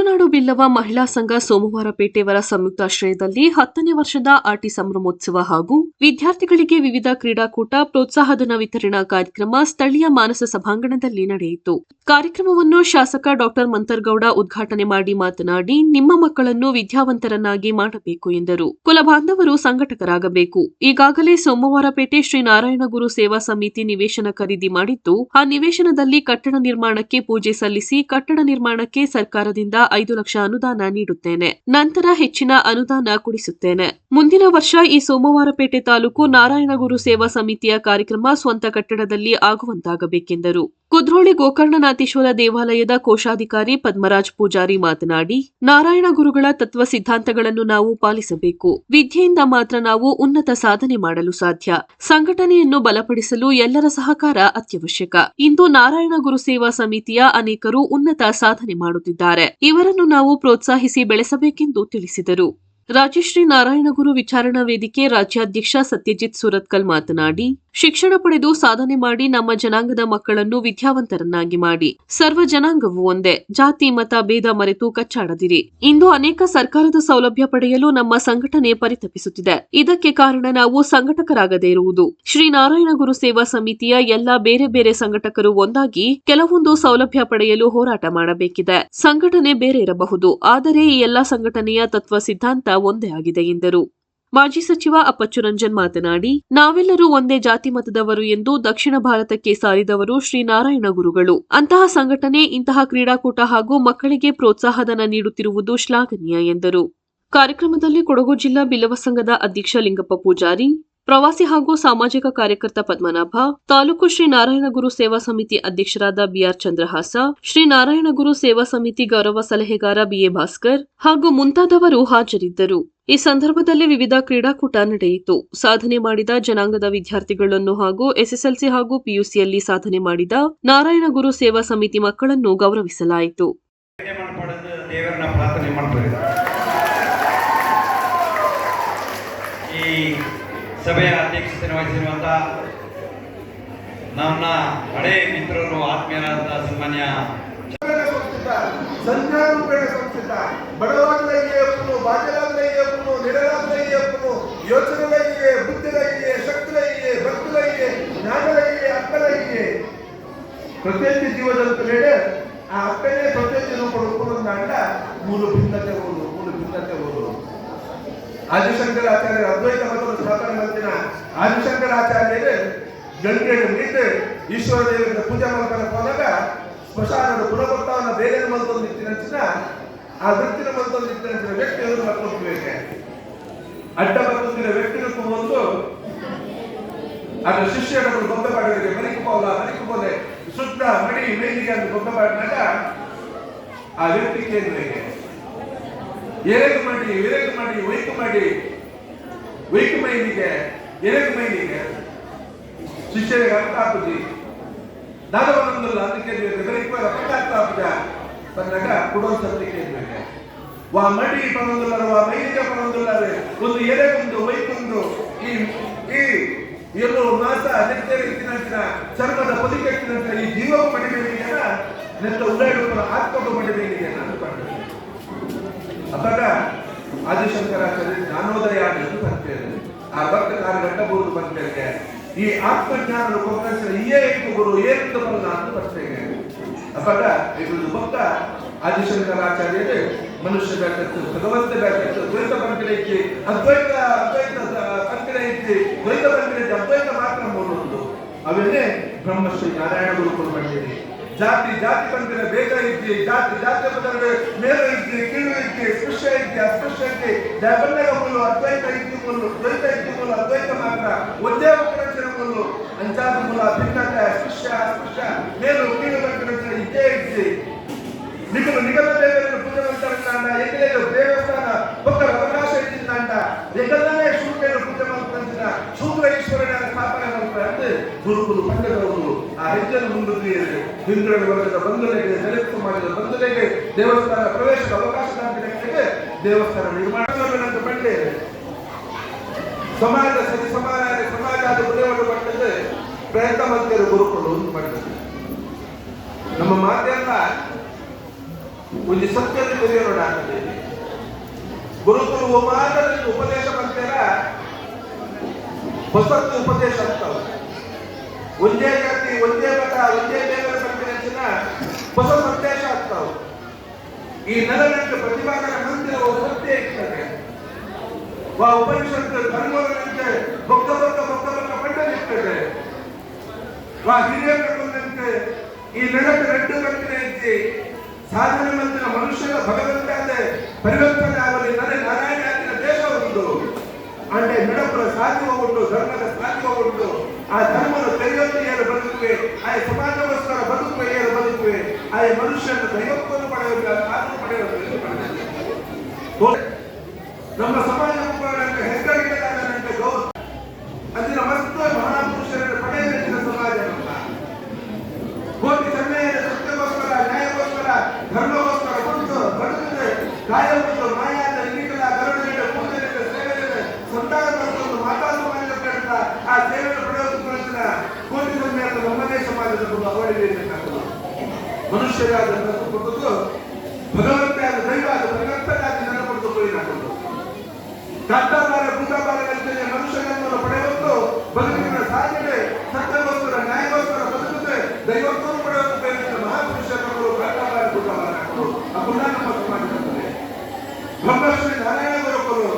ತುಳುನಾಡು ಬಿಲ್ಲವ ಮಹಿಳಾ ಸಂಘ ಸೋಮವಾರಪೇಟೆಯವರ ಸಂಯುಕ್ತಾಶ್ರಯದಲ್ಲಿ 10ನೇ ವರ್ಷದ ಆಟಿ ಸಂಭ್ರಮೋತ್ಸವ ಹಾಗೂ ವಿದ್ಯಾರ್ಥಿಗಳಿಗೆ ವಿವಿಧ ಕ್ರೀಡಾಕೂಟ ಪ್ರೋತ್ಸಾಹಧನ ವಿತರಣಾ ಕಾರ್ಯಕ್ರಮ ಸ್ಥಳೀಯ ಮಾನಸ ಸಭಾಂಗಣದಲ್ಲಿ ನಡೆಯಿತು. ಕಾರ್ಯಕ್ರಮವನ್ನು ಶಾಸಕ ಡಾ ಮಂತರ್ಗೌಡ ಉದ್ಘಾಟನೆ ಮಾಡಿ ಮಾತನಾಡಿ, ನಿಮ್ಮ ಮಕ್ಕಳನ್ನು ವಿದ್ಯಾವಂತರನ್ನಾಗಿ ಮಾಡಬೇಕು ಎಂದರು. ಕುಲಬಾಂಧವರು ಸಂಘಟಕರಾಗಬೇಕು. ಈಗಾಗಲೇ ಸೋಮವಾರಪೇಟೆ ಶ್ರೀ ನಾರಾಯಣಗುರು ಸೇವಾ ಸಮಿತಿ ನಿವೇಶನ ಖರೀದಿ ಮಾಡಿದ್ದು, ಆ ನಿವೇಶನದಲ್ಲಿ ಕಟ್ಟಡ ನಿರ್ಮಾಣಕ್ಕೆ ಪೂಜೆ ಸಲ್ಲಿಸಿ ಕಟ್ಟಡ ನಿರ್ಮಾಣಕ್ಕೆ ಸರ್ಕಾರದಿಂದ 5 ಲಕ್ಷ ಅನುದಾನ ನೀಡುತ್ತೇನೆ. ನಂತರ ಹೆಚ್ಚಿನ ಅನುದಾನ ಕೊಡಿಸುತ್ತೇನೆ. ಮುಂದಿನ ವರ್ಷ ಈ ಸೋಮವಾರಪೇಟೆ ತಾಲೂಕು ನಾರಾಯಣಗುರು ಸೇವಾ ಸಮಿತಿಯ ಕಾರ್ಯಕ್ರಮ ಸ್ವಂತ ಕಟ್ಟಡದಲ್ಲಿ ಆಗುವಂತಾಗಬೇಕೆಂದರು. ಕುದ್ರೋಳಿ ಗೋಕರ್ಣನಾಥೇಶ್ವರ ದೇವಾಲಯದ ಕೋಶಾಧಿಕಾರಿ ಪದ್ಮರಾಜ್ ಪೂಜಾರಿ ಮಾತನಾಡಿ, ನಾರಾಯಣ ಗುರುಗಳ ತತ್ವ ಸಿದ್ಧಾಂತಗಳನ್ನು ನಾವು ಪಾಲಿಸಬೇಕು. ವಿದ್ಯೆಯಿಂದ ಮಾತ್ರ ನಾವು ಉನ್ನತ ಸಾಧನೆ ಮಾಡಲು ಸಾಧ್ಯ. ಸಂಘಟನೆಯನ್ನು ಬಲಪಡಿಸಲು ಎಲ್ಲರ ಸಹಕಾರ ಅತ್ಯವಶ್ಯಕ. ಇಂದು ನಾರಾಯಣ ಗುರು ಸೇವಾ ಸಮಿತಿಯ ಅನೇಕರು ಉನ್ನತ ಸಾಧನೆ ಮಾಡುತ್ತಿದ್ದಾರೆ. ಇವರನ್ನು ನಾವು ಪ್ರೋತ್ಸಾಹಿಸಿ ಬೆಳೆಸಬೇಕೆಂದು ತಿಳಿಸಿದರು. ರಾಜಶ್ರೀ ನಾರಾಯಣಗುರು ವಿಚಾರಣಾ ವೇದಿಕೆ ರಾಜ್ಯಾಧ್ಯಕ್ಷ ಸತ್ಯಜಿತ್ ಸುರತ್ಕಲ್ ಮಾತನಾಡಿ, ಶಿಕ್ಷಣ ಪಡೆದು ಸಾಧನೆ ಮಾಡಿ ನಮ್ಮ ಜನಾಂಗದ ಮಕ್ಕಳನ್ನು ವಿದ್ಯಾವಂತರನ್ನಾಗಿ ಮಾಡಿ. ಸರ್ವ ಜನಾಂಗವೂ ಒಂದೇ. ಜಾತಿ ಮತ ಭೇದ ಮರೆತು ಕಚ್ಚಾಡದಿರಿ. ಇಂದು ಅನೇಕ ಸರ್ಕಾರದ ಸೌಲಭ್ಯ ಪಡೆಯಲು ನಮ್ಮ ಸಂಘಟನೆ ಪರಿತಪಿಸುತ್ತಿದೆ. ಇದಕ್ಕೆ ಕಾರಣ ನಾವು ಸಂಘಟಕರಾಗದೇ ಇರುವುದು. ಶ್ರೀ ನಾರಾಯಣಗುರು ಸೇವಾ ಸಮಿತಿಯ ಎಲ್ಲಾ ಬೇರೆ ಬೇರೆ ಸಂಘಟಕರು ಒಂದಾಗಿ ಕೆಲವೊಂದು ಸೌಲಭ್ಯ ಪಡೆಯಲು ಹೋರಾಟ ಮಾಡಬೇಕಿದೆ. ಸಂಘಟನೆ ಬೇರೆ ಇರಬಹುದು, ಆದರೆ ಈ ಎಲ್ಲಾ ಸಂಘಟನೆಯ ತತ್ವ ಸಿದ್ಧಾಂತ ಒಂದೇ ಆಗಿದೆ ಎಂದರು. ಮಾಜಿ ಸಚಿವ ಅಪ್ಪಚ್ಚು ರಂಜನ್ ಮಾತನಾಡಿ, ನಾವೆಲ್ಲರೂ ಒಂದೇ ಜಾತಿ ಮತದವರು ಎಂದು ದಕ್ಷಿಣ ಭಾರತಕ್ಕೆ ಸಾರಿದವರು ಶ್ರೀ ನಾರಾಯಣ ಗುರುಗಳು. ಅಂತಹ ಸಂಘಟನೆ ಇಂತಹ ಕ್ರೀಡಾಕೂಟ ಹಾಗೂ ಮಕ್ಕಳಿಗೆ ಪ್ರೋತ್ಸಾಹಧನ ನೀಡುತ್ತಿರುವುದು ಶ್ಲಾಘನೀಯ ಎಂದರು. ಕಾರ್ಯಕ್ರಮದಲ್ಲಿ ಕೊಡಗು ಜಿಲ್ಲಾ ಬಿಲ್ಲವ ಸಂಘದ ಅಧ್ಯಕ್ಷ ಲಿಂಗಪ್ಪ ಪೂಜಾರಿ, ಪ್ರವಾಸಿ ಹಾಗೂ ಸಾಮಾಜಿಕ ಕಾರ್ಯಕರ್ತ ಪದ್ಮನಾಭ, ತಾಲೂಕು ಶ್ರೀ ನಾರಾಯಣಗುರು ಸೇವಾ ಸಮಿತಿ ಅಧ್ಯಕ್ಷರಾದ ಬಿಆರ್ ಚಂದ್ರಹಾಸ, ಶ್ರೀ ನಾರಾಯಣಗುರು ಸೇವಾ ಸಮಿತಿ ಗೌರವ ಸಲಹೆಗಾರ ಬಿಎ ಭಾಸ್ಕರ್ ಹಾಗೂ ಮುಂತಾದವರು ಹಾಜರಿದ್ದರು. ಈ ಸಂದರ್ಭದಲ್ಲಿ ವಿವಿಧ ಕ್ರೀಡಾಕೂಟ ನಡೆಯಿತು. ಸಾಧನೆ ಮಾಡಿದ ಜನಾಂಗದ ವಿದ್ಯಾರ್ಥಿಗಳನ್ನು ಹಾಗೂ ಎಸ್ಎಸ್ಎಲ್ಸಿ ಹಾಗೂ ಪಿಯುಸಿಯಲ್ಲಿ ಸಾಧನೆ ಮಾಡಿದ ನಾರಾಯಣಗುರು ಸೇವಾ ಸಮಿತಿ ಮಕ್ಕಳನ್ನು ಗೌರವಿಸಲಾಯಿತು. ಸಭೆಯ ಅಧ್ಯಕ್ಷತೆ ವಹಿಸಿರುವಂಥ ನನ್ನ ಹಳೆಯ ಮಿತ್ರರು ಆತ್ಮೀಯರಾದ ಸನ್ಮಾನ್ಯ ಸಂಜ್ಞಾರೂಪೇಣ ಸಂಸ್ಥಿತ ಬಡವಾಗಲೇ ಒಪ್ಪನು ಬಾಜಲಾಗಲೇ ಒಪ್ಪನು ನಿಡಲಾಗಲೇ ಒಪ್ಪನು ಯೋಚನೆಗಳಿಗೆ ಬುದ್ಧಿಗಳಿಗೆ ಶಕ್ತಿಗಳಿಗೆ ಭಕ್ತಿಗಳಿಗೆ ಜ್ಞಾನಗಳಿಗೆ ಅಕ್ಕಗಳಿಗೆ ಪ್ರತಿಯೊಂದು ಜೀವಜಂತುಗಳೇ ಆ ಅಕ್ಕನೇ ಪ್ರತಿಯೊಂದು ಕೊಡುಕೊಂಡ ಮೂರು ಭಿನ್ನತೆ ಓದು ಆದಿಶಂಕರಾಚಾರ್ಯರು ಅದ್ವೈತ ಮತದ ಸ್ಥಾಪನೆ ಮಾಡಿದ ಆದಿಶಂಕರಾಚಾರ್ಯರು ಗಂಗೆಯನ್ನು ಮೀಟು ಈಶ್ವರ ದೇವರ ಪೂಜೆ ಮಾಡ್ಕೊಂಡು ಹೋದಾಗ ಸ್ಮಶಾನದ ಗುಣಭಕ್ತವನ್ನ ಬೇರೆ ಮಲ್ತೊಂದು ನಿಂತಿನ ಆ ವೃತ್ತಿನ ಮಲ್ತೊಂದು ನಿಂತಿನ ವ್ಯಕ್ತಿಯನ್ನು ಮತ್ತೊಂದು ಅಡ್ಡ ಮತ್ತೊಂದಿನ ವ್ಯಕ್ತಿಗೂ ಒಂದು ಅದರ ಶಿಷ್ಯರನ್ನು ಗೊಂಬೆ ಮಾಡಿದರೆ ಮರಿಕುಬೋಲೆ ಶುದ್ಧ ಮಡಿ ಮೇಲಿಗೆ ಅಂತ ಗೊಂಬೆ ಮಾಡಿದಾಗ ಆ ವ್ಯಕ್ತಿ ಕೇಂದ್ರಕ್ಕೆ ಎರೆಗೆ ಮಾಡಿ ವೈಕು ಮೈಲಿಗೆ ಎರೆಗೆ ಮೈಲಿಗೆ ಶಿಷ್ಯರಿಗೆ ಅರ್ಥ ಆಗುದಿ ದಾದವನೊಂದಲ್ಲ ಅದಕ್ಕೆ ಪಟ್ಟಾಗ್ತಾಪುಜ ಬಂದಾಗ ಕೊಡೋ ಸತ್ಯಕ್ಕೆ ಇರ್ಬೇಕು. ವಾ ಮಡಿ ಪರೊಂದುಲ್ಲರ ವಾ ಮೈಲಿಗೆ ಪರೊಂದುಲ್ಲರೆ ಒಂದು ಎರೆಗೊಂದು ವೈಕೊಂದು ಈ ಎಲ್ಲೋ ಮಾಸ ನೆತ್ತರೆ ಇತ್ತಿನ ಚರ್ಮದ ಪದಿಕೆಟ್ಟಿನ ಈ ಜೀವ ಪಡಿಬೇಕಿಗೆನ ನೆತ್ತ ಉಳ್ಳಾಡುವ ಆತ್ಮಕ ಪಡಿಬೇಕಿಗೆ ನಾನು ಪಡ್ತೇನೆ. ಅವಾಗ ಆದಿಶಂಕರಾಚಾರ್ಯ ಜ್ಞಾನೋದಯ ಎಂದು ಬರ್ತೇನೆ. ಆ ಭಕ್ತ ಕಾಲಘಟ್ಟ ಗುರು ಬರ್ತೇನೆ. ಈ ಆತ್ಮಜ್ಞಾನ ಇಯೇ ಇತ್ತು ಗುರು ಏನಿತ್ತು ಬರಲ್ಲ ಅಂತ ಬರ್ತೇನೆ. ಅವಾಗ ಇದು ಭಕ್ತ ಆದಿಶಂಕರಾಚಾರ್ಯರು ಮನುಷ್ಯ ಬೇಕಿತ್ತು, ಭಗವಂತ ಬೇಕಿತ್ತು, ದ್ವೈತ ಪಂಕಡ ಇತ್ತು, ಅದ್ವೈತ ಪಂಕಡ ಇತ್ತು, ದ್ವೈತ ಪಂಕಡ ಇತ್ತು, ಅದ್ವೈತ ಮಾತ್ರ ಮೂರು ಅವನ್ನೇ ಬ್ರಹ್ಮಶ್ರೀ ನಾರಾಯಣ ಗುರುಗಳು ಬಂದಿದೆ. ಜಾತಿ ಪಂಕಡ ಬೇಗ ಇದ್ದಿ, ಜಾತಿ ಪದಗಳ ಮೇಲು ಇದ್ದಿ, ಕೀಳು ಇದ್ದಿ, ಸ್ಪೃಶ್ಯ ಇದ್ದಿ, ಅಸ್ಪೃಶ್ಯ ಇದ್ದಿ, ಬಂದಾಗ ಮುಲ್ಲು ಅದ್ವೈತ ಇದ್ದು ಮುಲ್ಲು, ದ್ವೈತ ಇದ್ದು ಮುಲ್ಲು, ಅದ್ವೈತ ಮಾತ್ರ ಒಂದೇ ಒಕ್ಕರಚಿನ ಮುಲ್ಲು, ಅಂಚಾದ ಮುಲ್ಲ ಭಿನ್ನತೆ ಅಸ್ಪೃಶ್ಯ ಮೇಲು ಕೀಳು ಪಂಕಡ ಇದ್ದೇ ಇದ್ದಿ. ನಿಗಮ ದೇವರನ್ನು ಪೂಜೆ ಮಾಡ್ತಾರಂಡ ಎಲ್ಲಿಯೋ ದೇವಸ್ಥಾನ ಒಕ್ಕರ ಅವಕಾಶ ಇದ್ದಿಲ್ಲ ಎಗಲ್ಲೇ ಶೂದ್ರನು ಪೂಜೆ ಮಾಡ್ಕೊಂಡ ಶೂದ್ರ ಈಶ್ವರನ ಸ್ಥಾಪನೆ ಮಾಡ್ತಾರೆ ಗುರುಗಳು ಪಂಡಿತರು ಆ ಹೆಜ್ಜೆಯನ್ನು ಮುಂದುವರಿಯಿರಿ. ಹಿಂದುಳಿದ ವರ್ಗದ ಬಂಧುಗಳಿಗೆ ದಲಿತ ಮಾಡಿದ ಬಂಧುಗಳಿಗೆ ದೇವಸ್ಥಾನ ಪ್ರವೇಶದ ಅವಕಾಶ ದೇವಸ್ಥಾನ ನಿರ್ಮಾಣ ಬಂಡೆ ಸಮಾಜದ ಉದಯವನ್ನು ಪಟ್ಟದ್ದು ಪ್ರಯತ್ನ ಮಾಡ್ತಾರೆ ಗುರುಗಳು ಒಂದು ಪಟ್ಟದ್ದು. ನಮ್ಮ ಮಾತೆಲ್ಲ ಒಂದು ಸತ್ಯದ ಬೆಲೆಯೋಡಾಗ್ತದೆ ಗುರುಕುಲು ಹೋಮಾದಲ್ಲಿ ಉಪದೇಶ ಬಂತೇರ ಹೊಸತ್ತು ಉಪದೇಶ ಆಗ್ತಾವ ಒಂದೇ ಜಾತಿ ಒಂದೇ ಮತ ಒಂದೇ ದೇವರ ಬಗ್ಗೆ ಹೊಸ ಸಂದೇಶ ಆಗ್ತಾವ ಈ ನೆಲಕ್ಕೆ ಪ್ರತಿಪಾದನ ಮಂದಿರ ಸತ್ಯ ಇರ್ತದೆ ಉಪನಿಷತ್ತು ಧರ್ಮಗಳಂತೆ ಭಕ್ತ ಪಂಡಲಿರ್ತದೆ ಹಿರಿಯರಂತೆ ಈ ನೆಲಕ್ಕೆ ರೆಡ್ಡು ಕಟ್ಟಿನ ಎತ್ತಿ ಸಾಧನೆ ಮಂದಿರ ಮನುಷ್ಯನ ಭಗವಂತಾದ ಪರಿವರ್ತನೆ ಆಗಲಿ ನರೆ ನಾರಾಯಣ ದೇಶ ಉಂಟು ಅಂದ್ರೆ ನಡಪುರ ಸಾಧುವ ಉಂಟು ಧರ್ಮದ ಸಾಧುವ ಉಂಟು ಆ ಧರ್ಮದ ಕೈಯೊಂದಿಗೆ ಬದುಕುವೆ ಆ ಸಮಾಜಗೋಸ್ಕರ ಬದುಕುವೆ ಏನು ಬದುಕುವೆ ಆ ಮನುಷ್ಯನ ದೈವತ್ವವನ್ನು ಪಡೆಯುವ ಸಾಧನೆ ಪಡೆಯುವ ನಮ್ಮ ಸಮಾಜ ಮುಖಂಡರಂತೆ ಹೆಗ್ಗಳಿಕೆದಾರರಂತೆ ಗೌರವ ಅಂದಿನ ಮಹತ್ವ ಮಹಾಪುರುಷರನ್ನು ಪಡೆಯಬೇಕಿನ ಸಮಾಜ ನಮ್ಮ ಕೋಟಿ ಸನ್ನೆಯ ಸತ್ಯಕ್ಕೋಸ್ಕರ ನ್ಯಾಯಕ್ಕೋಸ್ಕರ ಧರ್ಮಗೋಸ್ಕರ ಕುರಿತು ಬದುಕಿದೆ ಕಾಯಬಹುದು ಮಾಯಾದ ಇಂಗಿಗಳ ಕರುಣೆಯ ಪೂಜೆಯಿಂದ ಸೇವೆಯಿಂದ ಸಂತಾನ ಒಂದು ಮಾತಾ ಸಮಾಜದ ಕಡೆಯಿಂದ ಆ ಸೇವೆಯನ್ನು ಪಡೆಯುವುದಕ್ಕೋಸ್ಕರ ಕೋಟಿ ಸನ್ನೆಯ ನಮ್ಮದೇ ಸಮಾಜದ ಒಂದು ಅವಳಿಬೇಕಾಗುವುದು ಮನುಷ್ಯರಾದ ಕೊಟ್ಟದ್ದು ಭಗವಂತನಾದ ದೈವಾದ ಭಗವಂತನಾದ ನೆನಪಟ್ಟು ಕೊಯ್ದಾಗುವುದು ಕರ್ತಾಬಾರ ಭೂತಾಬಾರದಂತೆ ಮನುಷ್ಯನನ್ನು ಪಡೆಯುವುದು ಬದುಕಿನ ಸಾಧನೆ ಸತ್ಯಕ್ಕೋಸ್ಕರ ನ್ಯಾಯಕ್ಕೋಸ್ಕರ ಬದುಕುತ್ತೆ ದೈವತ್ವವನ್ನು ಪಡೆಯುವುದು ಮಹಾಪುರುಷರು ಕರ್ತಾಬಾರ ಭೂತಾಬಾರ ಅಪುಣ್ಯ ನಮ್ಮ ಸಮಾಜದಲ್ಲಿ ಬ್ರಹ್ಮಶ್ರೀ ನಾರಾಯಣ ಗುರುಗಳು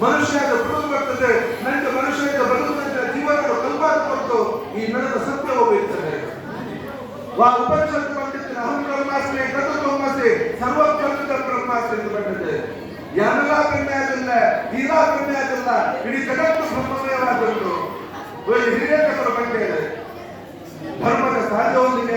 ಮನುಷ್ಯದ ಬದುಕು ಬರ್ತದೆ ನಂತರ ಮನುಷ್ಯದ ಬದುಕಿನ ಜೀವನದ ಕಲ್ಪಾದ ಕೊಟ್ಟು ಈ ನಡೆದ ಸತ್ಯ ಹೋಗುತ್ತದೆ ಉಪನಿಷತ್ತು ಪಂಡಿತನ ಅಹಂ ಬ್ರಹ್ಮಾಸ್ಮಿ ಗತ ಬ್ರಹ್ಮಾಸ್ಮಿ ಸರ್ವೋತ್ಕೃಷ್ಟ ಬ್ರಹ್ಮಾಸ್ಮಿ ಎಂದು ಬಂದಿದೆ ಯಾನೆಲ್ಲ ಕನ್ಯಾದಿಲ್ಲ ತೀರಾ ಕನ್ಯಾದಿಲ್ಲ ಇಡೀ ಜಗತ್ತು ಬ್ರಹ್ಮಮಯವಾದದ್ದು ಹಿರಿಯ ಕಥರ ಬಗ್ಗೆ ಧರ್ಮದ ಸಹಜವೊಂದಿಗೆ